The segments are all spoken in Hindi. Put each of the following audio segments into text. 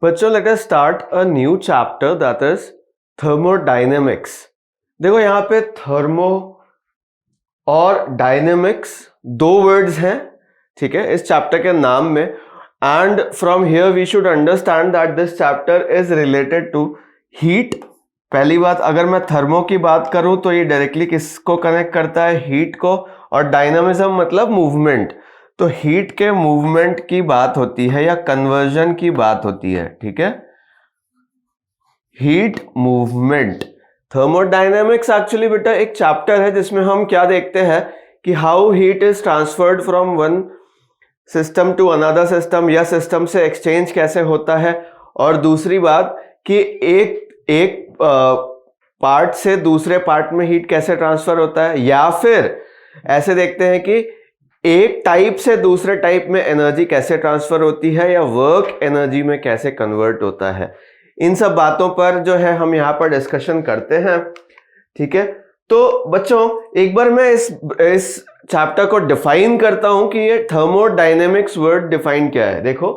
बच्चों let us start a new chapter that is thermodynamics. देखो यहाँ पे थर्मो और डायनेमिक्स दो वर्ड्स हैं, ठीक है, इस चैप्टर के नाम में। And from here we should understand that this chapter is related to heat. पहली बात, अगर मैं थर्मो की बात करूं तो ये डायरेक्टली किसको कनेक्ट करता है? हीट को। और डायनामिज्म मतलब मूवमेंट, तो हीट के मूवमेंट की बात होती है या कन्वर्जन की बात होती है, ठीक है, हीट मूवमेंट। थर्मोडायनेमिक्स एक्चुअली बेटा एक चैप्टर है जिसमें हम क्या देखते हैं कि how heat is transferred from one system to another system, या सिस्टम से एक्सचेंज कैसे होता है। और दूसरी बात कि एक पार्ट से दूसरे पार्ट में हीट कैसे ट्रांसफर होता है, या फिर ऐसे देखते हैं कि एक टाइप से दूसरे टाइप में एनर्जी कैसे ट्रांसफर होती है, या वर्क एनर्जी में कैसे कन्वर्ट होता है। इन सब बातों पर जो है हम यहाँ पर डिस्कशन करते हैं, ठीक है। तो बच्चों एक बार मैं इस चैप्टर को डिफाइन करता हूं कि ये थर्मोडायनेमिक्स वर्ड डिफाइन क्या है। देखो,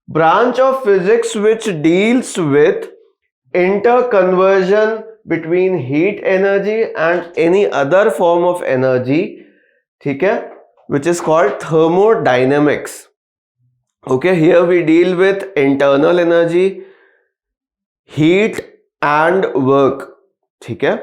branch of physics which deals with interconversion between heat energy and any other form of energy, ठीक है, which is called thermodynamics. Okay, here we deal with internal energy, heat and work. ठीक है,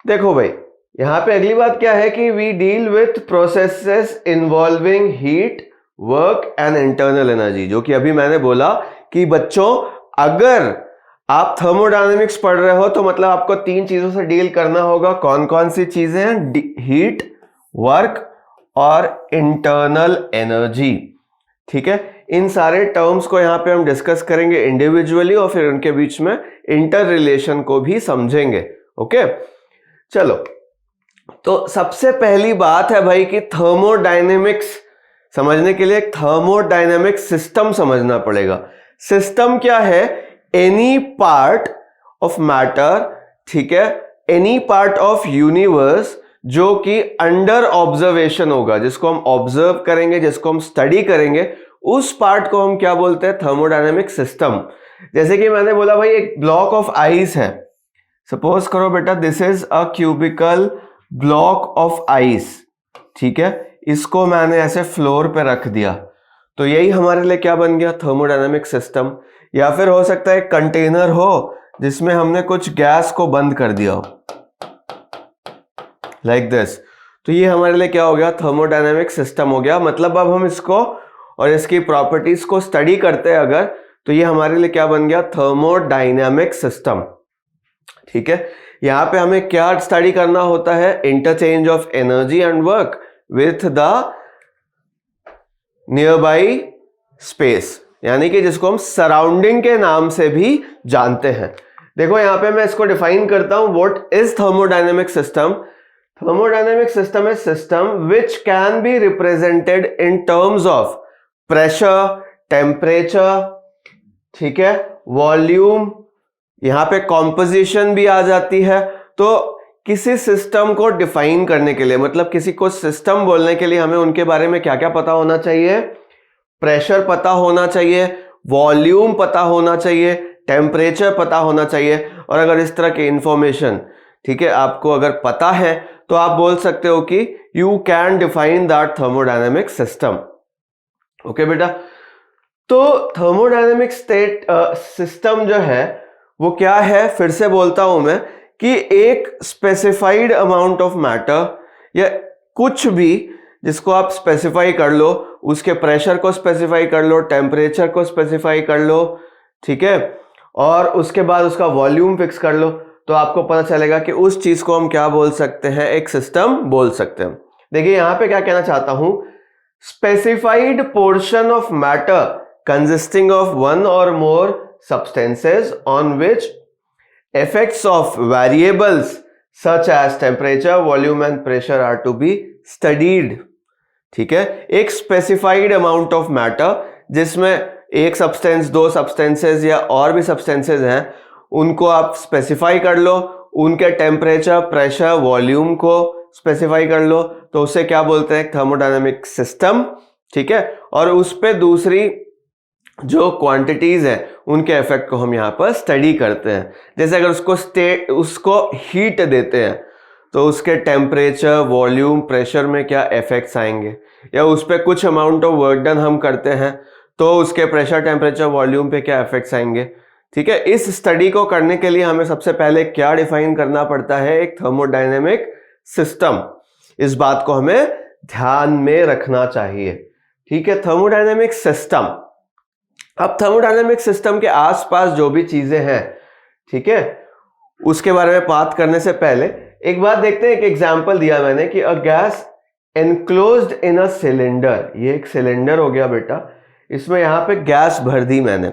देखो भाई यहां पे अगली बात क्या है कि we deal with processes involving heat, work and internal energy, जो कि अभी मैंने बोला कि बच्चों अगर आप थर्मोडायनेमिक्स पढ़ रहे हो तो मतलब आपको तीन चीजों से डील करना होगा। कौन कौन सी चीजें हैं? हीट, वर्क और इंटरनल एनर्जी, ठीक है। इन सारे टर्म्स को यहां पे हम डिस्कस करेंगे इंडिविजुअली और फिर उनके बीच में इंटर रिलेशन को भी समझेंगे। ओके, चलो, तो सबसे पहली बात है भाई कि थर्मोडायनेमिक्स समझने के लिए एक थर्मोडायनेमिक सिस्टम समझना पड़ेगा। सिस्टम क्या है? एनी पार्ट ऑफ मैटर, ठीक है, एनी पार्ट ऑफ यूनिवर्स जो कि अंडर ऑब्जर्वेशन होगा, जिसको हम ऑब्जर्व करेंगे, जिसको हम स्टडी करेंगे, उस पार्ट को हम क्या बोलते हैं? Thermodynamic system. जैसे कि मैंने बोला भाई एक ब्लॉक ऑफ आइस है, सपोज करो बेटा this is a cubical block of ice, ठीक है, इसको मैंने ऐसे फ्लोर पे रख दिया, तो यही हमारे लिए क्या बन गया? Thermodynamic system. या फिर हो सकता है एक कंटेनर हो जिसमें हमने कुछ गैस को बंद कर दिया हो, लाइक दिस, तो ये हमारे लिए क्या हो गया? थर्मोडायनेमिक सिस्टम हो गया। मतलब अब हम इसको और इसकी प्रॉपर्टीज को स्टडी करते हैं अगर, तो ये हमारे लिए क्या बन गया? थर्मोडायनेमिक सिस्टम, ठीक है। यहां पे हमें क्या स्टडी करना होता है? Interchange of energy and work with the near by space, यानी कि जिसको हम सराउंडिंग के नाम से भी जानते हैं। देखो यहां पे मैं इसको डिफाइन करता हूं, what is thermodynamic system. Thermodynamic system is system which can be represented in terms of pressure, temperature, ठीक है, वॉल्यूम, यहां पे कॉम्पोजिशन भी आ जाती है। तो किसी सिस्टम को डिफाइन करने के लिए, मतलब किसी को सिस्टम बोलने के लिए हमें उनके बारे में क्या क्या पता होना चाहिए? प्रेशर पता होना चाहिए, वॉल्यूम पता होना चाहिए, टेम्परेचर पता होना चाहिए। और अगर इस तरह की इंफॉर्मेशन, ठीक है, आपको अगर पता है तो आप बोल सकते हो कि you can define that thermodynamic system. Okay बेटा, तो थर्मोडायनेमिक स्टेट सिस्टम जो है वो क्या है? फिर से बोलता हूं मैं कि एक स्पेसिफाइड अमाउंट ऑफ मैटर या कुछ भी जिसको आप स्पेसिफाई कर लो, उसके प्रेशर को स्पेसिफाई कर लो, टेम्परेचर को स्पेसिफाई कर लो, ठीक है, और उसके बाद उसका वॉल्यूम फिक्स कर लो, तो आपको पता चलेगा कि उस चीज को हम क्या बोल सकते हैं? एक सिस्टम बोल सकते हैं। देखिए यहां पे क्या कहना चाहता हूं, specified portion of matter consisting of one or more substances on which effects of variables such as temperature, volume and pressure are to be studied, ठीक है। एक स्पेसिफाइड अमाउंट ऑफ मैटर जिसमें एक सब्सटेंस, दो सब्सटेंसेस या और भी सब्सटेंसेस हैं, उनको आप स्पेसिफाई कर लो, उनके टेम्परेचर, प्रेशर, वॉल्यूम को स्पेसिफाई कर लो, तो उसे क्या बोलते हैं? थर्मोडायनेमिक सिस्टम, ठीक है। और उस पे दूसरी जो क्वांटिटीज है उनके इफेक्ट को हम यहाँ पर स्टडी करते हैं। जैसे अगर उसको हीट देते हैं तो उसके टेम्परेचर, वॉल्यूम, प्रेशर में क्या इफेक्ट्स आएंगे, या उस पर कुछ अमाउंट ऑफ वर्क डन हम करते हैं तो उसके प्रेशर, टेम्परेचर, वॉल्यूम पे क्या इफेक्ट्स आएंगे। ठीक है, इस स्टडी को करने के लिए हमें सबसे पहले क्या डिफाइन करना पड़ता है, एक थर्मोडायनेमिक सिस्टम। इस बात को हमें ध्यान में रखना चाहिए। ठीक है, थर्मोडायनेमिक सिस्टम। अब थर्मोडायनेमिक सिस्टम के आसपास जो भी चीजें हैं, ठीक है, उसके बारे में बात करने से पहले एक बात देखते हैं। एक एग्जांपल दिया मैंने कि a gas enclosed in a cylinder. ये एक सिलेंडर हो गया बेटा, इसमें यहां पे गैस भर दी मैंने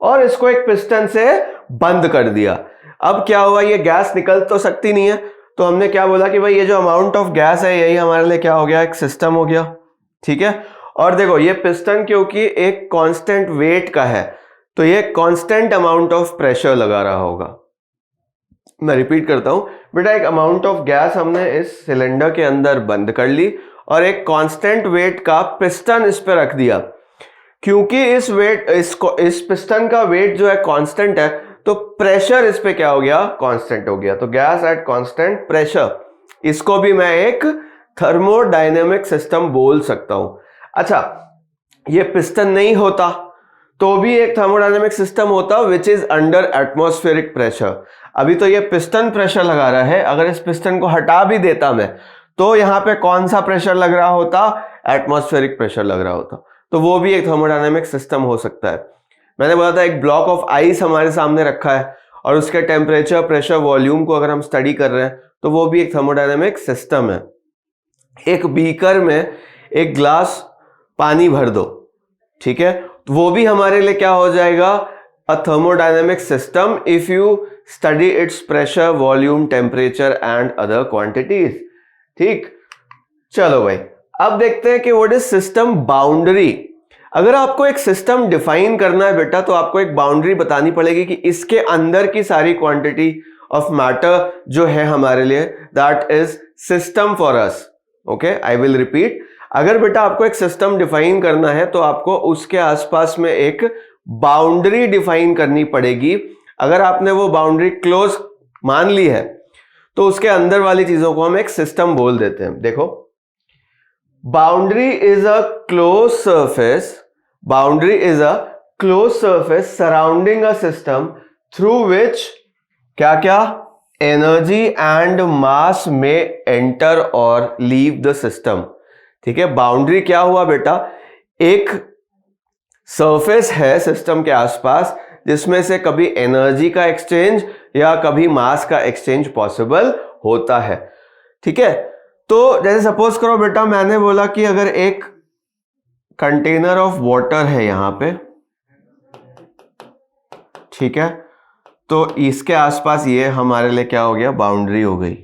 और इसको एक पिस्टन से बंद कर दिया। अब क्या हुआ, ये गैस निकल तो सकती नहीं है, तो हमने क्या बोला कि भाई ये जो अमाउंट ऑफ गैस है यही हमारे लिए क्या हो गया, एक सिस्टम हो गया। ठीक है, और देखो ये पिस्टन क्योंकि एक कांस्टेंट वेट का है तो ये कांस्टेंट अमाउंट ऑफ प्रेशर लगा रहा होगा। मैं रिपीट करता हूं बेटा, एक अमाउंट ऑफ गैस हमने इस सिलेंडर के अंदर बंद कर ली और एक कांस्टेंट वेट का पिस्टन इस पे रख दिया। क्योंकि इस पिस्टन का वेट जो है कांस्टेंट है तो प्रेशर इस पे क्या हो गया, कांस्टेंट हो गया। तो गैस एट कांस्टेंट प्रेशर, इसको भी मैं एक थर्मोडायनेमिक सिस्टम बोल सकता हूं। अच्छा, ये पिस्टन नहीं होता तो भी एक थर्मोडायनेमिक सिस्टम होता which is under atmospheric pressure. अभी तो ये पिस्टन प्रेशर लगा रहा है, अगर इस पिस्टन को हटा भी देता मैं तो यहां पे कौन सा प्रेशर लग रहा होता, एटमॉस्फेरिक प्रेशर लग रहा होता। तो वो भी एक थर्मोडायनेमिक सिस्टम हो सकता है। मैंने बोला था एक ब्लॉक ऑफ आइस हमारे सामने रखा है और उसके टेम्परेचर, प्रेशर, वॉल्यूम को अगर हम स्टडी कर रहे हैं तो वो भी एक थर्मोडायनेमिक सिस्टम है। एक बीकर में एक ग्लास पानी भर दो, ठीक है, तो वो भी हमारे लिए क्या हो जाएगा, a thermodynamic system if you study its pressure, volume, temperature and other quantities. ठीक, चलो भाई अब देखते हैं कि व्हाट इज सिस्टम बाउंड्री। अगर आपको एक सिस्टम डिफाइन करना है बेटा तो आपको एक बाउंड्री बतानी पड़ेगी कि इसके अंदर की सारी क्वांटिटी ऑफ मैटर जो है हमारे लिए, that is system for us. Okay, I will repeat. अगर बेटा आपको एक सिस्टम डिफाइन करना है तो आपको उसके आसपास में एक बाउंड्री डिफाइन करनी पड़ेगी। अगर आपने वो बाउंड्री क्लोज मान ली है तो उसके अंदर वाली चीजों को हम एक सिस्टम बोल देते हैं। देखो, boundary is a close surface, boundary is a close surface surrounding a system through which क्या क्या, एनर्जी एंड मास में एंटर और लीव द सिस्टम। ठीक है, बाउंड्री क्या हुआ बेटा, एक सरफेस है सिस्टम के आसपास जिसमें से कभी एनर्जी का एक्सचेंज या कभी मास का एक्सचेंज पॉसिबल होता है। ठीक है, तो जैसे सपोज करो बेटा, मैंने बोला कि अगर एक कंटेनर ऑफ वाटर है यहां पे, ठीक है, तो इसके आसपास ये हमारे लिए क्या हो गया, बाउंड्री हो गई।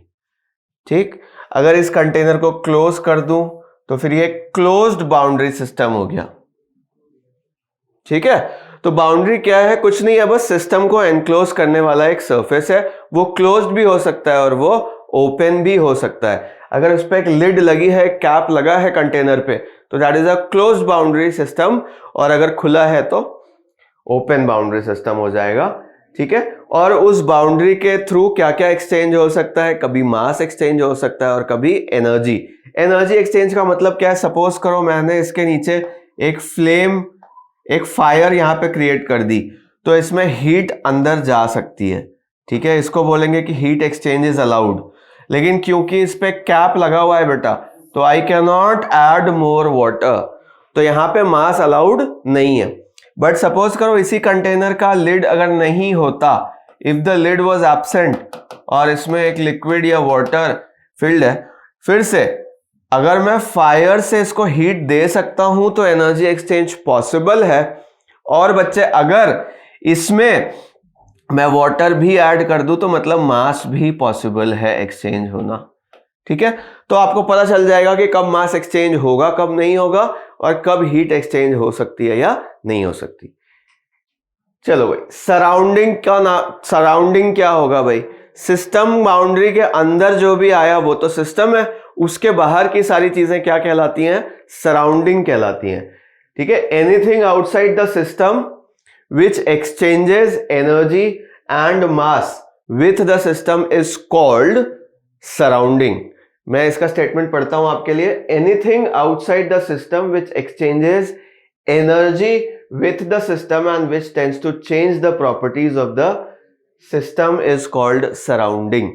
ठीक, अगर इस कंटेनर को क्लोज कर दूं तो फिर ये क्लोज्ड बाउंड्री सिस्टम हो गया। ठीक है, तो बाउंड्री क्या है, कुछ नहीं है, बस सिस्टम को एनक्लोज करने वाला एक सरफेस है। वो क्लोज्ड भी हो सकता है और वो ओपन भी हो सकता है। अगर उस पर एक लिड लगी है, कैप लगा है कंटेनर पे, तो that is a closed boundary system, और अगर खुला है तो ओपन बाउंड्री सिस्टम हो जाएगा। ठीक है, और उस बाउंड्री के थ्रू क्या क्या एक्सचेंज हो सकता है, कभी मास एक्सचेंज हो सकता है और कभी एनर्जी। एनर्जी एक्सचेंज का मतलब क्या है, सपोज करो मैंने इसके नीचे एक फ्लेम, एक फायर यहां पे क्रिएट कर दी, तो इसमें हीट अंदर जा सकती है। ठीक है, इसको बोलेंगे कि हीट एक्सचेंज इज अलाउड। लेकिन क्योंकि इस पे कैप लगा हुआ है बेटा, तो I can not add more water, तो यहां पे मास अलाउड नहीं है। बट सपोज करो इसी कंटेनर का लिड अगर नहीं होता, if the lid was absent और इसमें एक लिक्विड या वाटर फिल्ड है, फिर से अगर मैं फायर से इसको हीट दे सकता हूं तो एनर्जी एक्सचेंज पॉसिबल है। और बच्चे अगर इसमें मैं वाटर भी ऐड कर दूं तो मतलब मास भी पॉसिबल है एक्सचेंज होना। ठीक है, तो आपको पता चल जाएगा कि कब मास एक्सचेंज होगा, कब नहीं होगा, और कब हीट एक्सचेंज हो सकती है या नहीं हो सकती। चलो भाई, सराउंडिंग क्या होगा भाई, सिस्टम बाउंड्री के अंदर जो भी आया वो तो सिस्टम है, उसके बाहर की सारी चीजें क्या कहलाती हैं, सराउंडिंग कहलाती हैं। ठीक है, anything outside the system which exchanges energy and mass with the system is called surrounding. मैं इसका स्टेटमेंट पढ़ता हूं आपके लिए। Anything outside the system which exchanges energy with the system and which tends to change the properties of the system is called surrounding।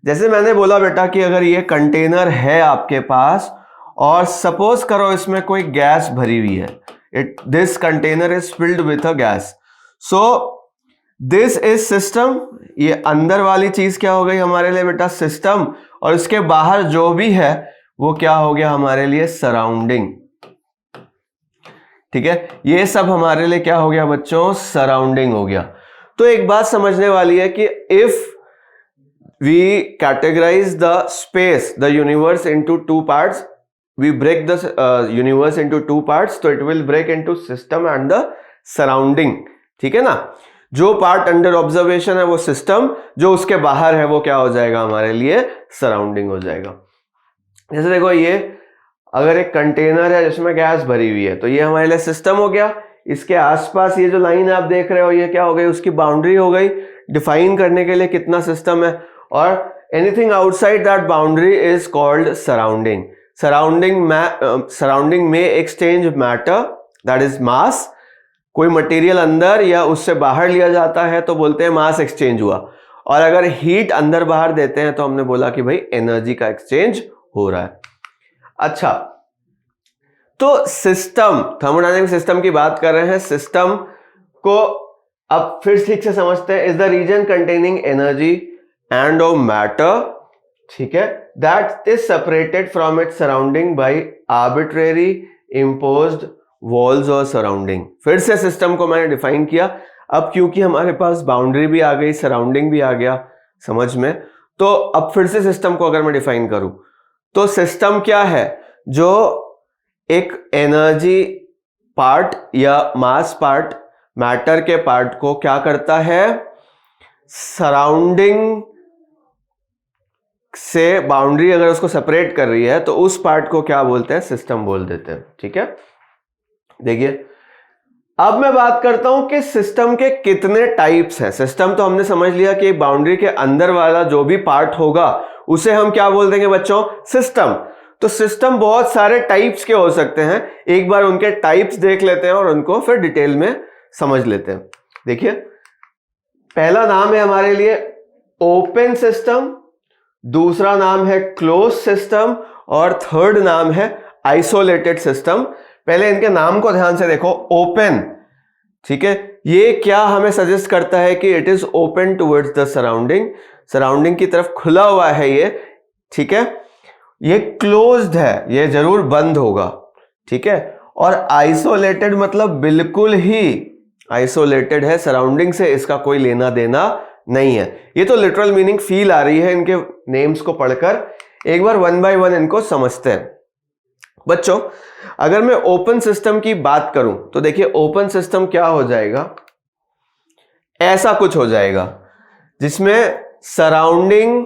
जैसे मैंने बोला बेटा कि अगर ये कंटेनर है आपके पास और सपोज करो इसमें कोई गैस भरी हुई है, this container is filled with a gas, so this is system. ये अंदर वाली चीज क्या हो गई हमारे लिए बेटा, सिस्टम, और इसके बाहर जो भी है वो क्या हो गया हमारे लिए, सराउंडिंग। ठीक है, ये सब हमारे लिए क्या हो गया बच्चों, सराउंडिंग हो गया। तो एक बात समझने वाली है कि if we categorize the space, the universe into two parts, we break the universe into two parts, तो it will break into system and the surrounding. ठीक है ना, जो पार्ट अंडर ऑब्जर्वेशन है वो सिस्टम, जो उसके बाहर है वो क्या हो जाएगा हमारे लिए, सराउंडिंग हो जाएगा। जैसे देखो, ये अगर एक कंटेनर है जिसमें गैस भरी हुई है तो ये हमारे लिए सिस्टम हो गया। इसके आसपास ये जो लाइन आप देख रहे हो ये क्या हो गई, उसकी बाउंड्री हो गई, डिफाइन करने के लिए कितना सिस्टम है। और anything outside that boundary is called surrounding. Surrounding में exchange matter, that is mass. कोई मटेरियल अंदर या उससे बाहर लिया जाता है तो बोलते हैं मास एक्सचेंज हुआ, और अगर हीट अंदर बाहर देते हैं तो हमने बोला कि भाई एनर्जी का एक्सचेंज हो रहा है। अच्छा, तो सिस्टम, थर्मोडायनेमिक सिस्टम की बात कर रहे हैं। सिस्टम को अब फिर ठीक से समझते हैं। Is the region containing energy and और मैटर, ठीक है, that is separated from its surrounding by arbitrary imposed walls और सराउंडिंग। फिर से सिस्टम को मैंने डिफाइन किया। अब क्योंकि हमारे पास बाउंड्री भी आ गई, सराउंडिंग भी आ गया समझ में, तो अब फिर से सिस्टम को अगर मैं डिफाइन करूं तो सिस्टम क्या है, जो एक एनर्जी पार्ट या मास पार्ट, मैटर के पार्ट को क्या करता है, सराउंडिंग से बाउंड्री अगर उसको सेपरेट कर रही है तो उस पार्ट को क्या बोलते हैं, सिस्टम बोल देते हैं। ठीक है, देखिए अब मैं बात करता हूं कि सिस्टम के कितने टाइप्स हैं। सिस्टम तो हमने समझ लिया कि बाउंड्री के अंदर वाला जो भी पार्ट होगा उसे हम क्या बोल देंगे बच्चों, सिस्टम। तो सिस्टम बहुत सारे टाइप्स के हो सकते हैं। एक बार उनके टाइप्स देख लेते हैं और उनको फिर डिटेल में समझ लेते हैं। देखिए, पहला नाम है हमारे लिए ओपन सिस्टम, दूसरा नाम है क्लोज सिस्टम, और थर्ड नाम है आइसोलेटेड सिस्टम। पहले इनके नाम को ध्यान से देखो। ओपन, ठीक है, ये क्या हमें सजेस्ट करता है कि it is open towards the surrounding, surrounding की तरफ खुला हुआ है ये। ठीक है, ये क्लोज्ड है, ये जरूर बंद होगा। ठीक है, और आइसोलेटेड मतलब बिल्कुल ही आइसोलेटेड है, सराउंडिंग से इसका कोई लेना देना नहीं है। ये तो लिटरल मीनिंग फील आ रही है इनके नेम्स को पढ़कर। एक बार वन बाय वन इनको समझते हैं। बच्चों, अगर मैं ओपन सिस्टम की बात करूं तो देखिए, ओपन सिस्टम क्या हो जाएगा, ऐसा कुछ हो जाएगा जिसमें सराउंडिंग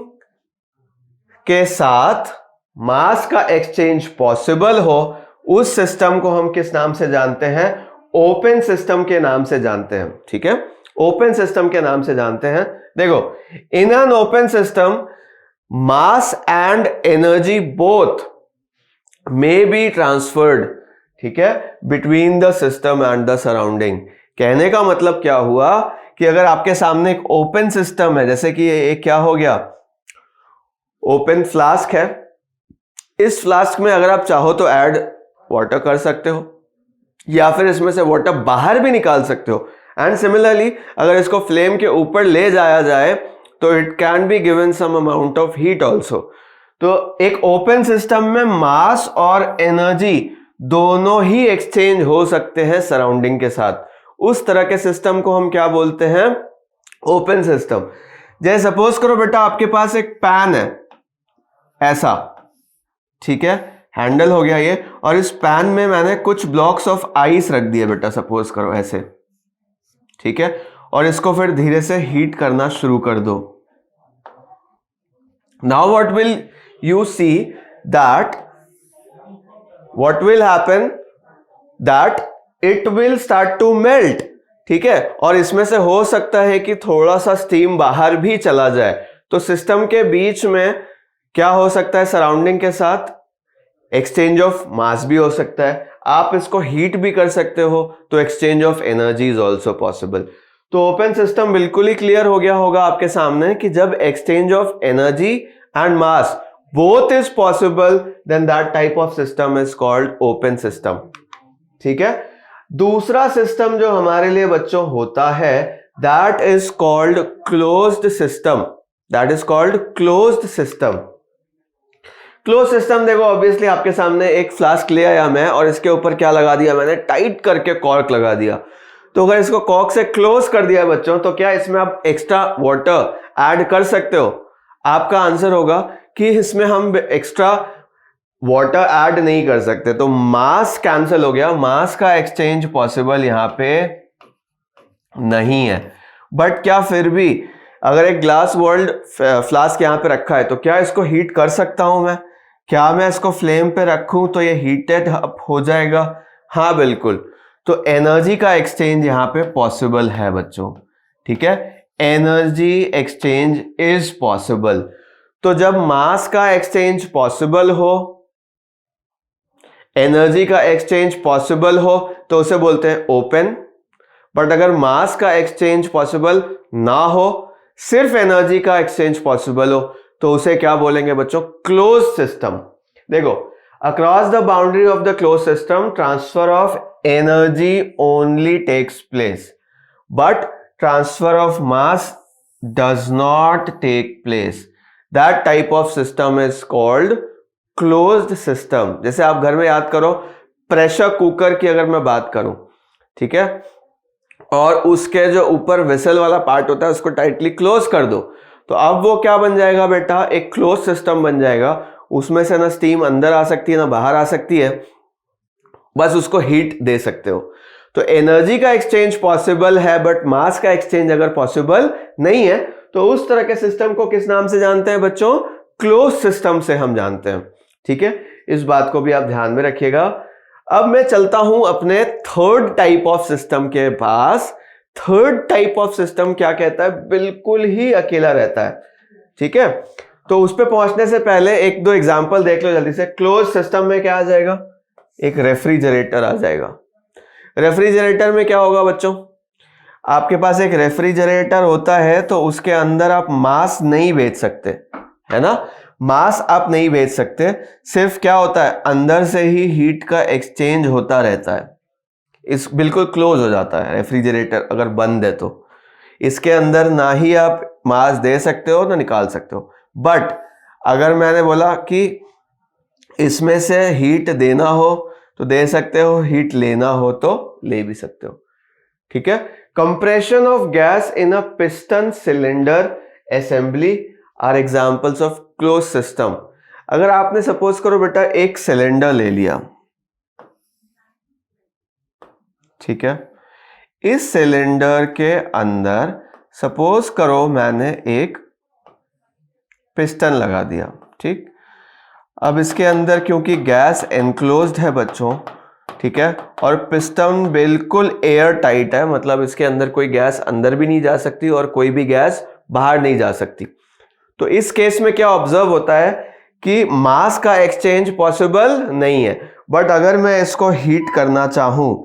के साथ मास का एक्सचेंज पॉसिबल हो। उस सिस्टम को हम किस नाम से जानते हैं, ओपन सिस्टम के नाम से जानते हैं। ठीक है, ओपन सिस्टम के नाम से जानते हैं। देखो, in an open system mass and energy both may be transferred, ठीक है, between the system and the surrounding. कहने का मतलब क्या हुआ कि अगर आपके सामने एक ओपन सिस्टम है, जैसे कि एक क्या हो गया, ओपन फ्लास्क है, इस फ्लास्क में अगर आप चाहो तो ऐड वाटर कर सकते हो या फिर इसमें से वाटर बाहर भी निकाल सकते हो। एंड सिमिलरली अगर इसको फ्लेम के ऊपर ले जाया जाए तो it can be given some amount of heat also. तो एक ओपन सिस्टम में मास और एनर्जी दोनों ही एक्सचेंज हो सकते हैं सराउंडिंग के साथ। उस तरह के सिस्टम को हम क्या बोलते हैं, ओपन सिस्टम। जैसे सपोज करो बेटा, आपके पास एक पैन है ऐसा, ठीक है, हैंडल हो गया ये, और इस पैन में मैंने कुछ ब्लॉक्स ऑफ आइस रख दिए बेटा, सपोज करो ऐसे, ठीक है, और इसको फिर धीरे से हीट करना शुरू कर दो। Now what will you see that what will happen, that it will start to melt, ठीक है, और इसमें से हो सकता है कि थोड़ा सा स्टीम बाहर भी चला जाए। तो सिस्टम के बीच में क्या हो सकता है, सराउंडिंग के साथ एक्सचेंज ऑफ मास भी हो सकता है, आप इसको हीट भी कर सकते हो, तो exchange of energy is also possible. तो ओपन सिस्टम बिल्कुल ही क्लियर हो गया होगा आपके सामने कि जब exchange of energy and mass both is possible, then that type of system is called open system, ठीक है। दूसरा सिस्टम जो हमारे लिए बच्चों होता है, that is called closed system, that is called closed system. Close system देखो, ऑब्वियसली आपके सामने एक फ्लास्क ले आया मैं और इसके ऊपर क्या लगा दिया मैंने, टाइट करके कॉर्क लगा दिया। तो अगर इसको कॉर्क से क्लोज कर दिया बच्चों, तो क्या इसमें आप एक्स्ट्रा वाटर ऐड कर सकते हो? आपका आंसर होगा कि इसमें हम एक्स्ट्रा वाटर ऐड नहीं कर सकते, तो मास कैंसिल हो गया, मास का एक्सचेंज पॉसिबल यहां पे नहीं है। बट क्या फिर भी अगर एक ग्लास वर्ल्ड फ्लास्क यहां पे रखा है, तो क्या इसको हीट कर सकता हूं मैं? क्या मैं इसको फ्लेम पे रखूं तो ये हीटेड अप हो जाएगा? हाँ बिल्कुल। तो एनर्जी का एक्सचेंज यहां पे पॉसिबल है बच्चों, ठीक है, एनर्जी एक्सचेंज इज पॉसिबल। तो जब मास का एक्सचेंज पॉसिबल हो, एनर्जी का एक्सचेंज पॉसिबल हो, तो उसे बोलते हैं ओपन। बट अगर मास का एक्सचेंज पॉसिबल ना हो, सिर्फ एनर्जी का एक्सचेंज पॉसिबल हो, तो उसे क्या बोलेंगे बच्चों? Close system. देखो, across the boundary of the close system transfer of energy only takes place, but transfer of mass does not take place. That type of system is called closed system. जैसे आप घर में याद करो, प्रेशर कुकर की अगर मैं बात करूं, ठीक है, और उसके जो ऊपर वेसल वाला पार्ट होता है उसको टाइटली क्लोज कर दो, तो अब वो क्या बन जाएगा बेटा? एक क्लोज सिस्टम बन जाएगा। उसमें से ना स्टीम अंदर आ सकती है ना बाहर आ सकती है, बस उसको हीट दे सकते हो। तो एनर्जी का एक्सचेंज पॉसिबल है, बट मास का एक्सचेंज अगर पॉसिबल नहीं है, तो उस तरह के सिस्टम को किस नाम से जानते हैं बच्चों? क्लोज सिस्टम से हम जानते हैं, ठीक है। इस बात को भी आप ध्यान में रखिएगा। अब मैं चलता हूं अपने थर्ड टाइप ऑफ सिस्टम के पास। थर्ड टाइप ऑफ सिस्टम क्या कहता है? बिल्कुल ही अकेला रहता है, ठीक है। तो उस पे पहुंचने से पहले एक दो एग्जांपल देख लो जल्दी से। क्लोज सिस्टम में क्या आ जाएगा? एक रेफ्रिजरेटर आ जाएगा। रेफ्रिजरेटर में क्या होगा बच्चों? आपके पास एक रेफ्रिजरेटर होता है, तो उसके अंदर आप मांस नहीं बेच सकते, है ना, मास आप नहीं भेज सकते। सिर्फ क्या होता है, अंदर से ही हीट का एक्सचेंज होता रहता है। इस बिल्कुल क्लोज हो जाता है रेफ्रिजरेटर अगर बंद है, तो इसके अंदर ना ही आप मास दे सकते हो ना निकाल सकते हो। बट अगर मैंने बोला कि इसमें से हीट देना हो तो दे सकते हो, हीट लेना हो तो ले भी सकते हो, ठीक है। Compression of gas in a piston cylinder assembly are examples of close system. अगर आपने सपोज करो बेटा एक सिलेंडर ले लिया, ठीक है, इस सिलेंडर के अंदर सपोज करो मैंने एक पिस्टन लगा दिया, ठीक। अब इसके अंदर क्योंकि गैस एनक्लोज्ड है बच्चों, ठीक है, और पिस्टन बिल्कुल एयर टाइट है, मतलब इसके अंदर कोई गैस अंदर भी नहीं जा सकती और कोई भी गैस बाहर नहीं जा सकती। तो इस केस में क्या ऑब्जर्व होता है कि मास का एक्सचेंज पॉसिबल नहीं है। बट अगर मैं इसको हीट करना चाहूं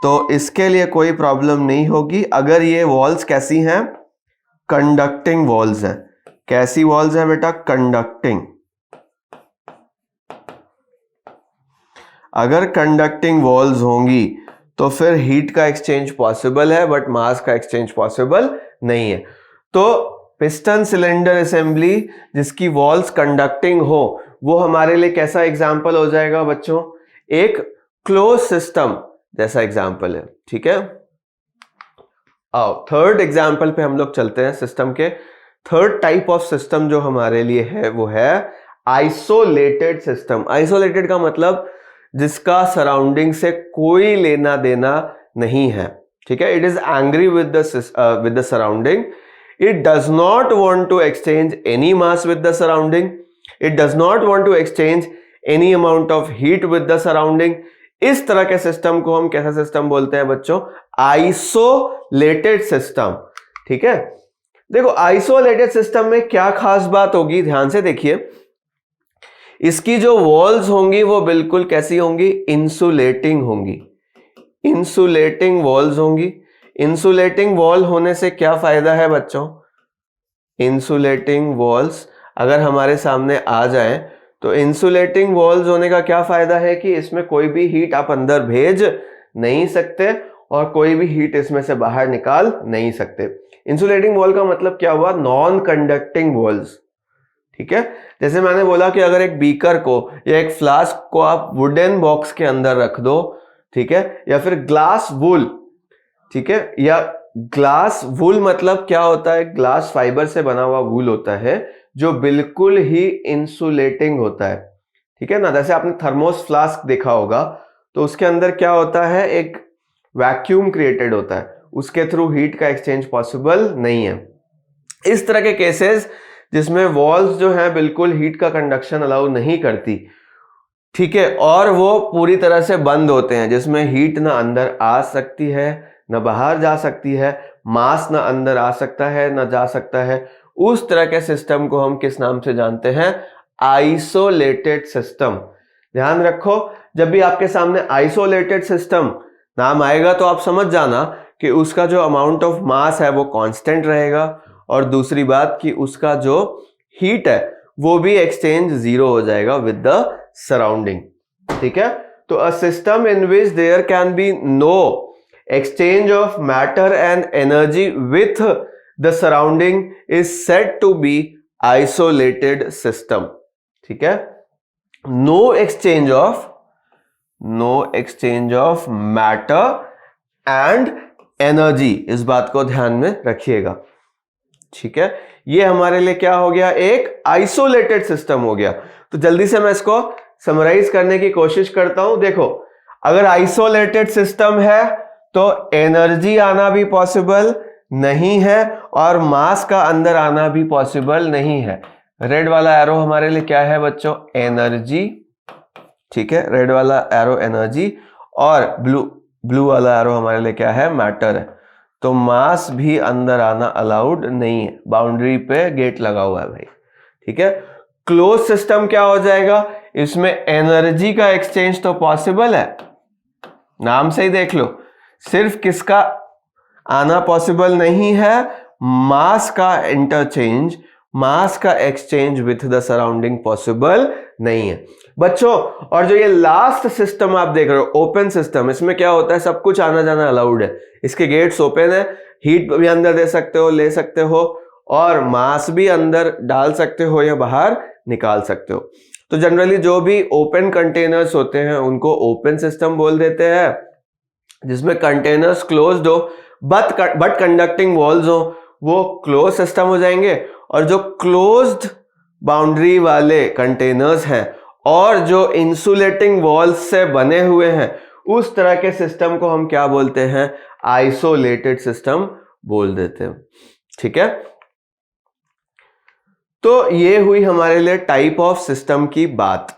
तो इसके लिए कोई प्रॉब्लम नहीं होगी। अगर ये वॉल्स कैसी हैं? कंडक्टिंग वॉल्स हैं। कैसी वॉल्स हैं बेटा? कंडक्टिंग। अगर कंडक्टिंग वॉल्स होंगी तो फिर हीट का एक्सचेंज पॉसिबल है, बट मास का एक्सचेंज पॉसिबल नहीं है। तो पिस्टन सिलेंडर असेंबली जिसकी वॉल्स कंडक्टिंग हो, वो हमारे लिए कैसा एग्जाम्पल हो जाएगा बच्चों? एक क्लोज सिस्टम जैसा एग्जाम्पल है, ठीक है। आओ थर्ड एग्जाम्पल पे हम लोग चलते हैं सिस्टम के। थर्ड टाइप ऑफ सिस्टम जो हमारे लिए है वो है आइसोलेटेड सिस्टम। आइसोलेटेड का मतलब जिसका सराउंडिंग से कोई लेना देना नहीं है, ठीक है। It is angry with the surrounding. It does not want to exchange any mass with the surrounding. It does not want to exchange any amount of heat with the surrounding. इस तरह के सिस्टम को हम कैसा सिस्टम बोलते हैं बच्चों? Isolated system. ठीक है, देखो आइसोलेटेड सिस्टम में क्या खास बात होगी, ध्यान से देखिए। इसकी जो वॉल्स होंगी वो बिल्कुल कैसी होंगी? इंसुलेटिंग होंगी। इंसुलेटिंग वॉल्स होंगी। इंसुलेटिंग वॉल होने से क्या फायदा है बच्चों? इंसुलेटिंग वॉल्स अगर हमारे सामने आ जाए तो इंसुलेटिंग वॉल्स होने का क्या फायदा है कि इसमें कोई भी हीट आप अंदर भेज नहीं सकते और कोई भी हीट इसमें से बाहर निकाल नहीं सकते। इंसुलेटिंग वॉल का मतलब क्या हुआ? Non conducting walls. ठीक है, जैसे मैंने बोला कि अगर एक बीकर को या एक फ्लास्क को आप वुडन बॉक्स के अंदर रख दो, ठीक है, या फिर ग्लास वूल, ठीक है, या ग्लास वूल मतलब क्या होता है? ग्लास फाइबर से बना हुआ वूल होता है जो बिल्कुल ही इंसुलेटिंग होता है। ठीक है ना, जैसे आपने थर्मोस फ्लास्क देखा होगा तो उसके अंदर क्या होता है? एक वैक्यूम क्रिएटेड होता है, उसके थ्रू हीट का एक्सचेंज पॉसिबल नहीं है। इस तरह के केसेस जिसमें वॉल्स जो है बिल्कुल हीट का कंडक्शन अलाउ नहीं करती, ठीक है, और वो पूरी तरह से बंद होते हैं, जिसमें हीट ना अंदर आ सकती है ना बाहर जा सकती है, मास ना अंदर आ सकता है ना जा सकता है, उस तरह के सिस्टम को हम किस नाम से जानते हैं? Isolated system. ध्यान रखो, जब भी आपके सामने आइसोलेटेड सिस्टम नाम आएगा तो आप समझ जाना कि उसका जो अमाउंट ऑफ मास है वो कांस्टेंट रहेगा, और दूसरी बात कि उसका जो हीट है वो भी एक्सचेंज जीरो हो जाएगा विद द सराउंडिंग। ठीक है, तो a system in which there can be no exchange of matter and energy with the surrounding is said to be isolated system. ठीक है, no exchange of matter and energy, इस बात को ध्यान में रखिएगा। ठीक है, ये हमारे लिए क्या हो गया? एक आइसोलेटेड सिस्टम हो गया। तो जल्दी से मैं इसको समराइज करने की कोशिश करता हूं। देखो, अगर आइसोलेटेड सिस्टम है तो एनर्जी आना भी पॉसिबल नहीं है और मास का अंदर आना भी पॉसिबल नहीं है। रेड वाला एरो हमारे लिए क्या है बच्चों? एनर्जी। ठीक है, रेड वाला एरो एनर्जी और ब्लू वाला एरो हमारे लिए क्या है? मैटर है। तो मास भी अंदर आना अलाउड नहीं है, बाउंड्री पे गेट लगा हुआ है भाई। ठीक है, क्लोज सिस्टम क्या हो जाएगा? इसमें एनर्जी का एक्सचेंज तो पॉसिबल है, नाम से ही देख लो। सिर्फ किसका आना पॉसिबल नहीं है? मास का इंटरचेंज, मास का exchange with the surrounding possible नहीं है बच्चों। और जो ये लास्ट सिस्टम आप देख रहे हो, ओपन सिस्टम, इसमें क्या होता है? सब कुछ आना जाना अलाउड है, इसके गेट्स ओपन है, हीट भी अंदर दे सकते हो, ले सकते हो, और मास भी अंदर डाल सकते हो या बाहर निकाल सकते हो। तो जनरली जो भी ओपन कंटेनर्स होते हैं उनको ओपन सिस्टम बोल देते हैं, जिसमें कंटेनर्स क्लोज्ड हो बट कंडक्टिंग वॉल्स हो, वो क्लोज सिस्टम हो जाएंगे। और जो क्लोज्ड बाउंड्री वाले कंटेनर्स हैं और जो इंसुलेटिंग वॉल्स से बने हुए हैं, उस तरह के सिस्टम को हम क्या बोलते हैं? आइसोलेटेड सिस्टम बोल देते हैं। ठीक है, तो ये हुई हमारे लिए टाइप ऑफ सिस्टम की बात।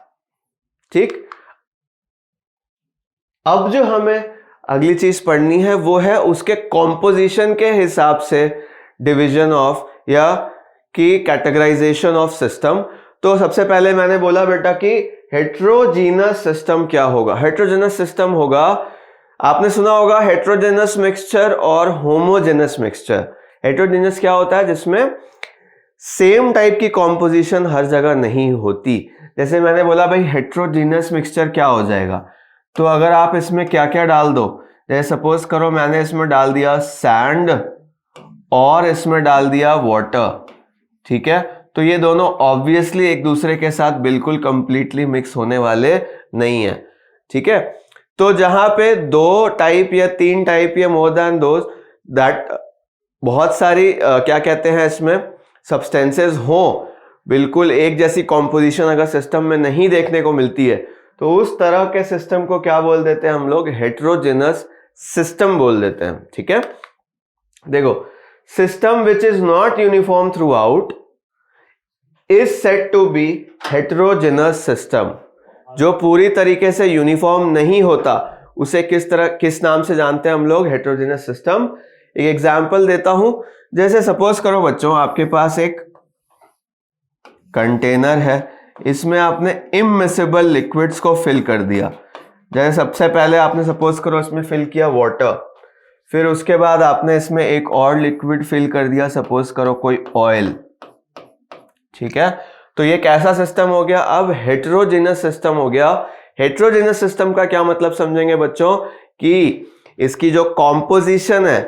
ठीक, अब जो हमें अगली चीज पढ़नी है वो है उसके कॉम्पोजिशन के हिसाब से डिवीजन ऑफ या की कैटेगराइजेशन ऑफ सिस्टम। तो सबसे पहले मैंने बोला बेटा कि हेट्रोजीनस सिस्टम क्या होगा? हेट्रोजेनस सिस्टम होगा, आपने सुना होगा हेट्रोजेनस मिक्सचर और होमोजेनस मिक्सचर। हेट्रोजेनस क्या होता है? जिसमें सेम टाइप की कॉम्पोजिशन हर जगह नहीं होती। जैसे मैंने बोला भाई हेट्रोजीनस मिक्सचर क्या हो जाएगा? तो अगर आप इसमें क्या क्या डाल दो, जैसे सपोज करो मैंने इसमें डाल दिया सैंड और इसमें डाल दिया वाटर, ठीक है, तो ये दोनों ऑब्वियसली एक दूसरे के साथ बिल्कुल कंप्लीटली मिक्स होने वाले नहीं है। ठीक है, तो जहां पे दो टाइप या तीन टाइप या मोर देन दोस दैट बहुत सारी क्या कहते हैं इसमें सब्सटेंसेस हो, बिल्कुल एक जैसी कॉम्पोजिशन अगर सिस्टम में नहीं देखने को मिलती है, तो उस तरह के सिस्टम को क्या बोल देते हैं हम लोग? हेट्रोजेनस सिस्टम बोल देते हैं। ठीक है, देखो, system which is not uniform throughout is said to be heterogeneous system. जो पूरी तरीके से यूनिफॉर्म नहीं होता उसे किस नाम से जानते हैं हम लोग? Heterogeneous system. एक एग्जांपल देता हूं, जैसे सपोज करो बच्चों आपके पास एक कंटेनर है, इसमें आपने इममिसिबल लिक्विड्स को फिल कर दिया। जैसे सबसे पहले आपने सपोज करो इसमें फिल किया वाटर, फिर उसके बाद आपने इसमें एक और लिक्विड फिल कर दिया, सपोज करो कोई ऑयल, ठीक है। तो ये कैसा सिस्टम हो गया? अब हेटेरोजेनस सिस्टम हो गया। हेटेरोजेनस सिस्टम का क्या मतलब समझेंगे बच्चों? कि इसकी जो कॉम्पोजिशन है,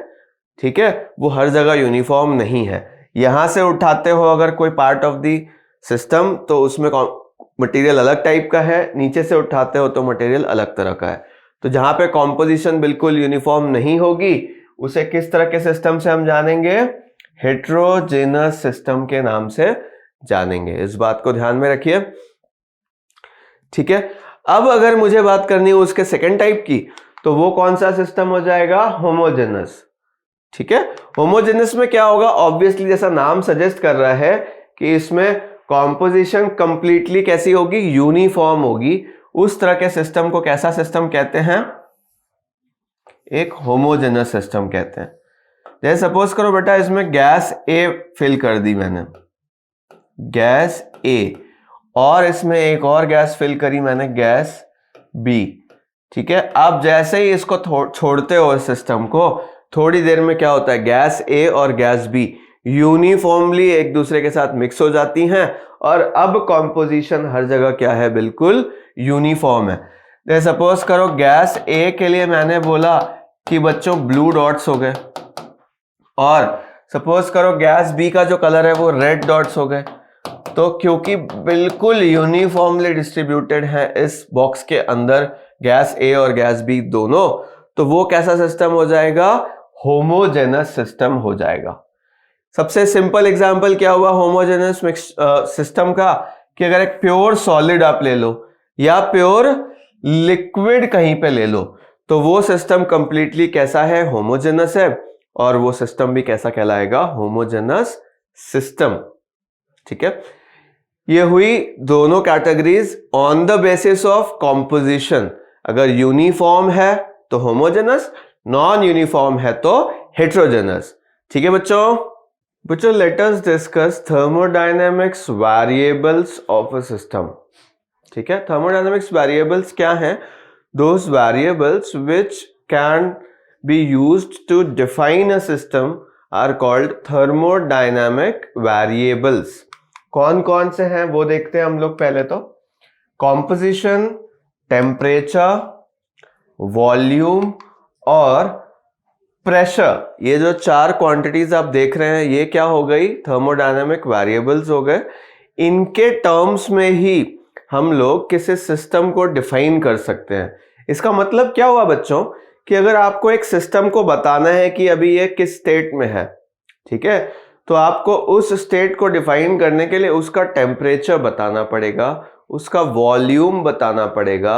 ठीक है, वो हर जगह यूनिफॉर्म नहीं है। यहां से उठाते हो अगर कोई पार्ट ऑफ द सिस्टम तो उसमें मटेरियल अलग टाइप का है, नीचे से उठाते हो तो मटेरियल अलग तरह का है। तो जहां पे कॉम्पोजिशन बिल्कुल यूनिफॉर्म नहीं होगी उसे किस तरह के सिस्टम से हम जानेंगे? हेटेरोजेनस सिस्टम के नाम से जानेंगे। इस बात को ध्यान में रखिए, ठीक है। अब अगर मुझे बात करनी हो उसके सेकेंड टाइप की, तो वो कौन सा सिस्टम हो जाएगा? होमोजेनस, ठीक है। होमोजेनस में क्या होगा? ऑब्वियसली जैसा नाम सजेस्ट कर रहा है कि इसमें कॉम्पोजिशन कंप्लीटली कैसी होगी? यूनिफॉर्म होगी। उस तरह के सिस्टम को कैसा सिस्टम कहते हैं? एक होमोजेनस सिस्टम कहते हैं। जैसे सपोज करो बेटा इसमें गैस ए फिल कर दी मैंने, गैस ए, और इसमें एक और गैस फिल करी मैंने, गैस बी, ठीक है। अब जैसे ही इसको छोड़ते हो इस सिस्टम को, थोड़ी देर में क्या होता है? गैस ए और गैस बी यूनिफॉर्मली एक दूसरे के साथ मिक्स हो जाती हैं और अब कॉम्पोजिशन हर जगह क्या है? बिल्कुल यूनिफॉर्म है। जैसे सपोज करो गैस ए के लिए मैंने बोला कि बच्चों ब्लू डॉट्स हो गए, और सपोज करो गैस बी का जो कलर है वो रेड डॉट्स हो गए। तो क्योंकि बिल्कुल यूनिफॉर्मली डिस्ट्रीब्यूटेड है इस बॉक्स के अंदर गैस ए और गैस बी दोनों, तो वो कैसा सिस्टम हो जाएगा? होमोजेनस सिस्टम हो जाएगा। सबसे सिंपल एग्जांपल क्या हुआ होमोजेनस सिस्टम का? कि अगर एक प्योर सॉलिड आप ले लो या प्योर लिक्विड कहीं पे ले लो, तो वो सिस्टम कंप्लीटली कैसा है? होमोजेनस है, और वो सिस्टम भी कैसा कहलाएगा? होमोजेनस सिस्टम, ठीक है। ये हुई दोनों categories on the basis of composition. अगर यूनिफॉर्म है तो होमोजेनस, नॉन यूनिफॉर्म है तो हेटेरोजेनस, ठीक है बच्चों let us discuss thermodynamics variables of a system, ठीक है। थर्मोडायनेमिक्स वेरिएबल्स क्या हैं? Those variables which can be used to define a system are called thermodynamic variables। कौन कौन से हैं वो देखते हैं हम लोग पहले। तो कॉम्पोजिशन, टेम्परेचर, वॉल्यूम और प्रेशर, ये जो चार क्वांटिटीज आप देख रहे हैं ये क्या हो गई? थर्मोडायनेमिक वेरिएबल्स हो गए। इनके टर्म्स में ही हम लोग किसी सिस्टम को डिफाइन कर सकते हैं। इसका मतलब क्या हुआ बच्चों? कि अगर आपको एक सिस्टम को बताना है कि अभी ये किस स्टेट में है, ठीक है, तो आपको उस स्टेट को डिफाइन करने के लिए उसका टेम्परेचर बताना पड़ेगा, उसका वॉल्यूम बताना पड़ेगा,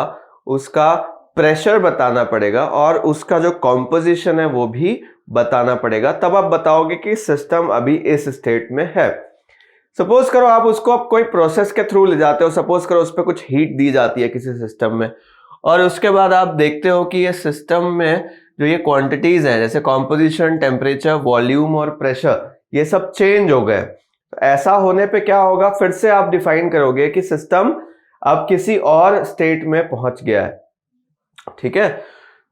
उसका प्रेशर बताना पड़ेगा और उसका जो कॉम्पोजिशन है वो भी बताना पड़ेगा। तब आप बताओगे कि सिस्टम अभी इस स्टेट में है। सपोज करो आप उसको आप कोई प्रोसेस के थ्रू ले जाते हो, सपोज करो उस पर कुछ हीट दी जाती है किसी सिस्टम में, और उसके बाद आप देखते हो कि ये सिस्टम में जो ये क्वांटिटीज हैं जैसे कॉम्पोजिशन, टेम्परेचर, वॉल्यूम और प्रेशर, ये सब चेंज हो गए। तो ऐसा होने पे क्या होगा? फिर से आप डिफाइन करोगे कि सिस्टम अब किसी और स्टेट में पहुंच गया है, ठीक है।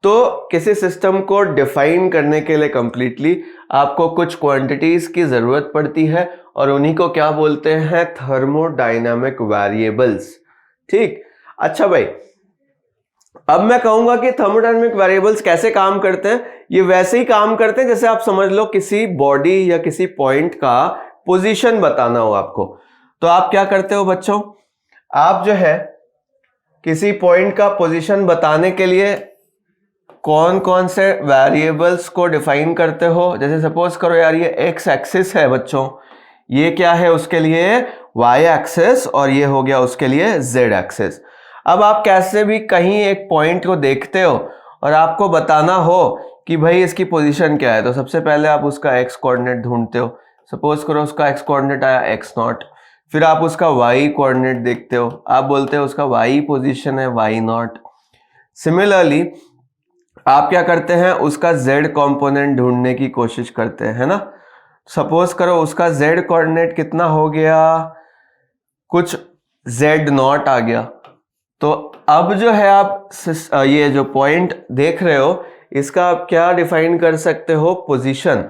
तो किसी सिस्टम को डिफाइन करने के लिए कंप्लीटली आपको कुछ क्वांटिटीज की जरूरत पड़ती है और उन्हीं को क्या बोलते हैं? थर्मोडायनामिक वेरिएबल्स, ठीक। अच्छा भाई, अब मैं कहूंगा कि थर्मोडायनामिक वेरिएबल्स कैसे काम करते हैं। ये वैसे ही काम करते हैं जैसे आप समझ लो किसी बॉडी या किसी पॉइंट का पोजीशन बताना हो आपको, तो आप क्या करते हो बच्चों? आप जो है किसी पॉइंट का पोजीशन बताने के लिए कौन कौन से वेरिएबल्स को डिफाइन करते हो? जैसे सपोज करो यार ये एक्स एक्सिस है बच्चों, ये क्या है उसके लिए? वाई एक्सिस, और ये हो गया उसके लिए जेड एक्सिस। अब आप कैसे भी कहीं एक पॉइंट को देखते हो और आपको बताना हो कि भाई इसकी पोजीशन क्या है, तो सबसे पहले आप उसका एक्स कोऑर्डिनेट ढूंढते हो। सपोज करो उसका एक्स कोऑर्डिनेट आया x0, फिर आप उसका y कोऑर्डिनेट देखते हो, आप बोलते हो उसका y पोजीशन है y0। सिमिलरली आप क्या करते हैं, उसका z कंपोनेंट ढूंढने की कोशिश करते हैं, है ना। सपोज करो उसका z कोऑर्डिनेट कितना हो गया, कुछ z0 आ गया। तो अब जो है आप ये जो पॉइंट देख रहे हो इसका आप क्या डिफाइन कर सकते हो, पोजीशन।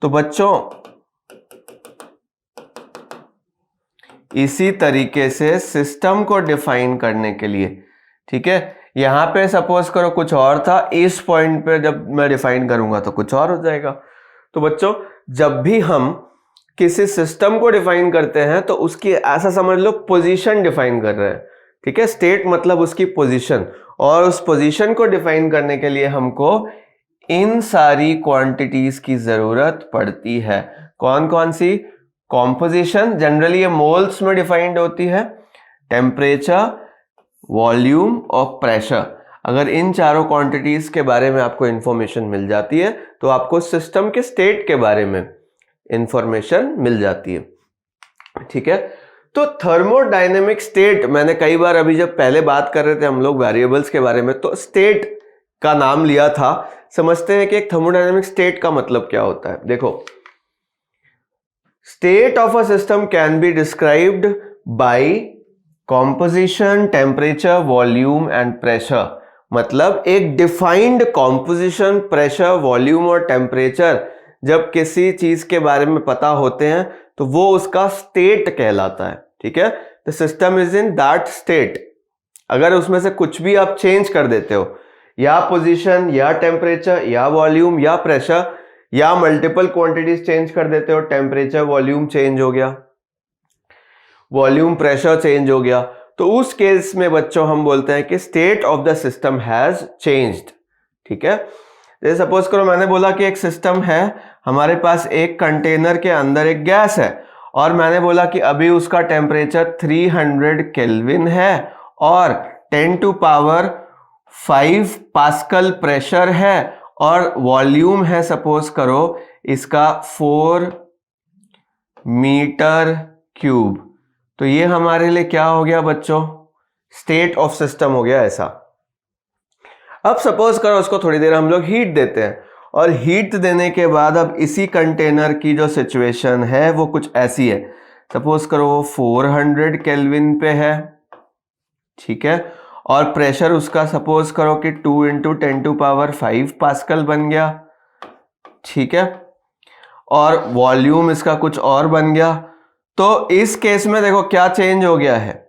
तो बच्चों इसी तरीके से सिस्टम को डिफाइन करने के लिए, ठीक है, यहां पे सपोज करो कुछ और था, इस पॉइंट पे जब मैं डिफाइन करूंगा तो कुछ और हो जाएगा। तो बच्चों जब भी हम किसी सिस्टम को डिफाइन करते हैं तो उसकी ऐसा समझ लो पोजीशन डिफाइन कर रहे हैं, ठीक है। स्टेट मतलब उसकी पोजीशन, और उस पोजीशन को डिफाइन करने के लिए हमको इन सारी क्वांटिटीज की जरूरत पड़ती है। कौन कौन सी? कॉम्पोजिशन, जनरली ये मोल्स में डिफाइंड होती है, टेम्परेचर, वॉल्यूम और प्रेशर। अगर इन चारों क्वांटिटीज के बारे में आपको इंफॉर्मेशन मिल जाती है तो आपको सिस्टम के स्टेट के बारे में इंफॉर्मेशन मिल जाती है, ठीक है। तो थर्मोडायनेमिक स्टेट, मैंने कई बार अभी जब पहले बात कर रहे थे हम लोग वेरिएबल्स के बारे में, तो स्टेट का नाम लिया था। समझते हैं कि एक थर्मोडायनेमिक स्टेट का मतलब क्या होता है। देखो, state of a system can be described bye composition, temperature, volume and pressure. मतलब एक डिफाइंड कॉम्पोजिशन, प्रेशर, वॉल्यूम और टेम्परेचर जब किसी चीज के बारे में पता होते हैं तो वो उसका स्टेट कहलाता है, ठीक है। The system is in that state. अगर उसमें से कुछ भी आप चेंज कर देते हो, या पोजीशन, या टेम्परेचर, या वॉल्यूम, या प्रेशर, या मल्टीपल क्वांटिटीज चेंज कर देते हो, टेम्परेचर वॉल्यूम चेंज हो गया, वॉल्यूम प्रेशर चेंज हो गया, तो उस केस में बच्चों हम बोलते हैं कि state of the system has changed, ठीक है। जैसे सपोज करो मैंने बोला कि एक सिस्टम है, हमारे पास एक कंटेनर के अंदर एक गैस है, और मैंने बोला कि अभी उसका टेम्परेचर 300 केल्विन है और 10 टू पावर 5 पास्कल प्रेशर है, और वॉल्यूम है सपोज करो इसका 4 मीटर क्यूब। तो ये हमारे लिए क्या हो गया बच्चों, स्टेट ऑफ सिस्टम हो गया ऐसा। अब सपोज करो उसको थोड़ी देर हम लोग हीट देते हैं, और हीट देने के बाद अब इसी कंटेनर की जो सिचुएशन है वो कुछ ऐसी है। सपोज करो वो 400 केल्विन पे है, ठीक है, और प्रेशर उसका सपोज करो कि 2 इंटू 10 टू पावर 5 पास्कल बन गया, ठीक है, और वॉल्यूम इसका कुछ और बन गया। तो इस केस में देखो क्या चेंज हो गया है,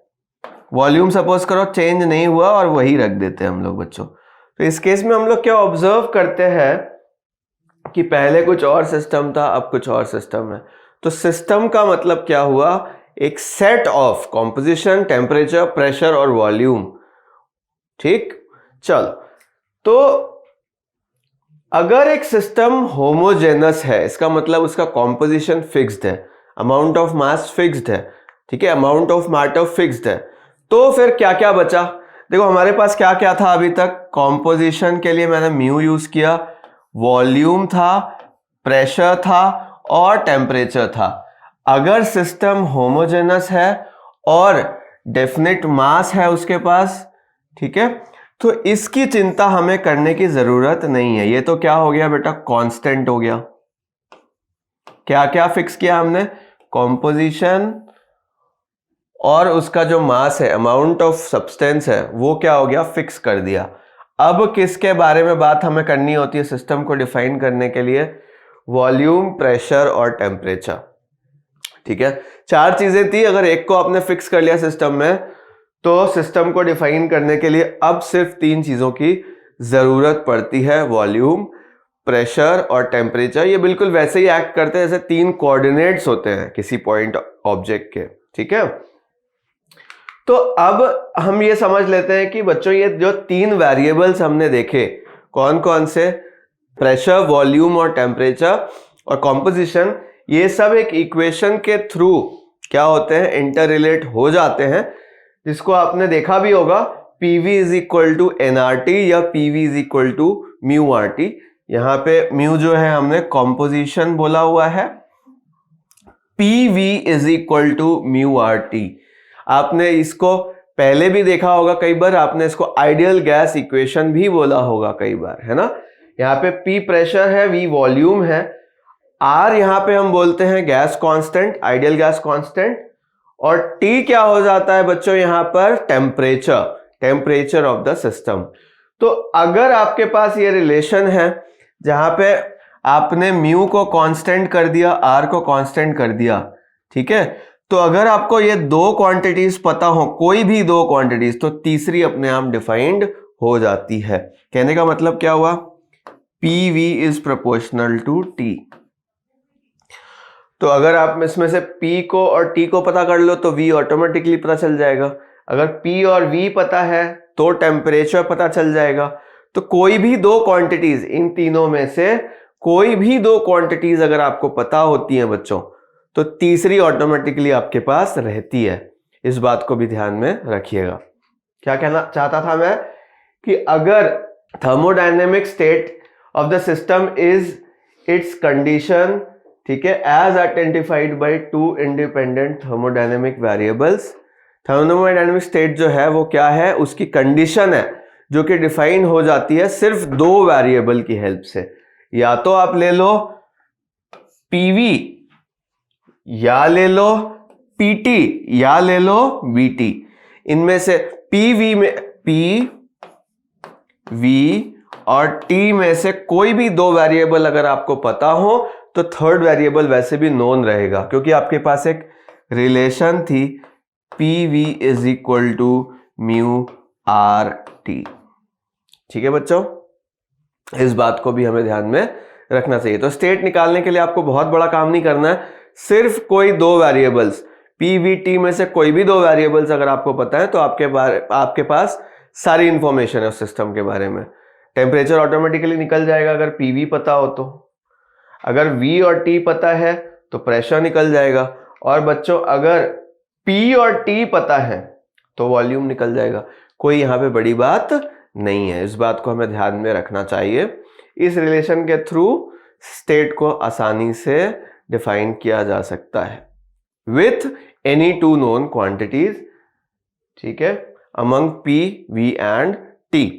वॉल्यूम सपोज करो चेंज नहीं हुआ और वही रख देते हैं हम लोग बच्चों। तो इस केस में हम लोग क्या ऑब्जर्व करते हैं कि पहले कुछ और सिस्टम था, अब कुछ और सिस्टम है। तो सिस्टम का मतलब क्या हुआ, एक set of composition, temperature, pressure और वॉल्यूम, ठीक। चल, तो अगर एक सिस्टम होमोजेनस है, इसका मतलब उसका कॉम्पोजिशन फिक्स्ड है, अमाउंट ऑफ मास फिक्स्ड है, ठीक है, अमाउंट ऑफ मैटर फिक्स्ड है, तो फिर क्या क्या बचा। देखो हमारे पास क्या क्या था अभी तक, कॉम्पोजिशन के लिए मैंने म्यू यूज किया, वॉल्यूम था, प्रेशर था और टेम्परेचर था। अगर सिस्टम होमोजेनस है और डेफिनेट मास है उसके पास, ठीक है, तो इसकी चिंता हमें करने की जरूरत नहीं है। ये तो क्या हो गया बेटा, कांस्टेंट हो गया। क्या क्या फिक्स किया हमने, कॉम्पोजिशन और उसका जो मास है, अमाउंट ऑफ सब्सटेंस है, वो क्या हो गया, फिक्स कर दिया। अब किसके बारे में बात हमें करनी होती है सिस्टम को डिफाइन करने के लिए, वॉल्यूम, प्रेशर और टेम्परेचर, ठीक है। चार चीजें थी, अगर एक को आपने फिक्स कर लिया सिस्टम में, तो सिस्टम को डिफाइन करने के लिए अब सिर्फ 3 चीजों की जरूरत पड़ती है, वॉल्यूम, प्रेशर और टेम्परेचर। ये बिल्कुल वैसे ही एक्ट करते हैं जैसे 3 कोऑर्डिनेट्स होते हैं किसी पॉइंट ऑब्जेक्ट के, ठीक है। तो अब हम ये समझ लेते हैं कि बच्चों ये जो 3 वेरिएबल्स हमने देखे, कौन कौन से, प्रेशर, वॉल्यूम और टेम्परेचर और कॉम्पोजिशन, ये सब एक इक्वेशन के थ्रू क्या होते हैं, इंटर रिलेट हो जाते हैं, जिसको आपने देखा भी होगा, PV is equal to NRT या PV is equal to mu RT। यहां पे म्यू जो है हमने कॉम्पोजिशन बोला हुआ है, PV is equal to mu R T. आपने इसको पहले भी देखा होगा कई बार, आपने इसको आइडियल गैस इक्वेशन भी बोला होगा कई बार, है ना। यहाँ पे P प्रेशर है, V वॉल्यूम है, R यहाँ पे हम बोलते हैं gas constant, ideal gas constant, और T क्या हो जाता है बच्चों यहाँ पर, टेम्परेचर ऑफ द सिस्टम। तो अगर आपके पास ये रिलेशन है जहां पे आपने म्यू को कांस्टेंट कर दिया, आर को कांस्टेंट कर दिया, ठीक है, तो अगर आपको ये दो क्वांटिटीज पता हो, कोई भी दो क्वांटिटीज, तो तीसरी अपने आप डिफाइंड हो जाती है। कहने का मतलब क्या हुआ, PV is proportional to T। तो अगर आप इसमें से P को और T को पता कर लो तो V ऑटोमेटिकली पता चल जाएगा। अगर P और V पता है तो टेम्परेचर पता चल जाएगा। तो कोई भी दो क्वांटिटीज, इन तीनों में से कोई भी दो क्वांटिटीज अगर आपको पता होती हैं बच्चों, तो तीसरी ऑटोमेटिकली आपके पास रहती है। इस बात को भी ध्यान में रखिएगा। क्या कहना चाहता था मैं, कि अगर thermodynamic state of the system is its condition, ठीक है, as identified by two independent thermodynamic variables. Thermodynamic state जो है वो क्या है, उसकी कंडीशन है जो कि डिफाइन हो जाती है सिर्फ दो वेरिएबल की हेल्प से। या तो आप ले लो PV, या ले लो PT, या ले लो VT। इनमें से PV में PV और T में से कोई भी दो वेरिएबल अगर आपको पता हो तो थर्ड वेरिएबल वैसे भी नोन रहेगा, क्योंकि आपके पास एक रिलेशन थी PV is equal to mu R T. ठीक है बच्चों, इस बात को भी हमें ध्यान में रखना चाहिए। तो स्टेट निकालने के लिए आपको बहुत बड़ा काम नहीं करना है, सिर्फ कोई दो वेरिएबल्स PVT में से कोई भी दो वेरिएबल्स अगर आपको पता है तो आपके पास सारी इंफॉर्मेशन है उस सिस्टम के बारे में। टेम्परेचर ऑटोमेटिकली निकल जाएगा अगर PV पता हो तो, अगर V और T पता है तो प्रेशर निकल जाएगा, और बच्चों अगर P और T पता है तो वॉल्यूम निकल जाएगा। कोई यहाँ पे बड़ी बात नहीं है, इस बात को हमें ध्यान में रखना चाहिए। इस रिलेशन के थ्रू स्टेट को आसानी से डिफाइन किया जा सकता है with any two known quantities, ठीक है, among P, V and T।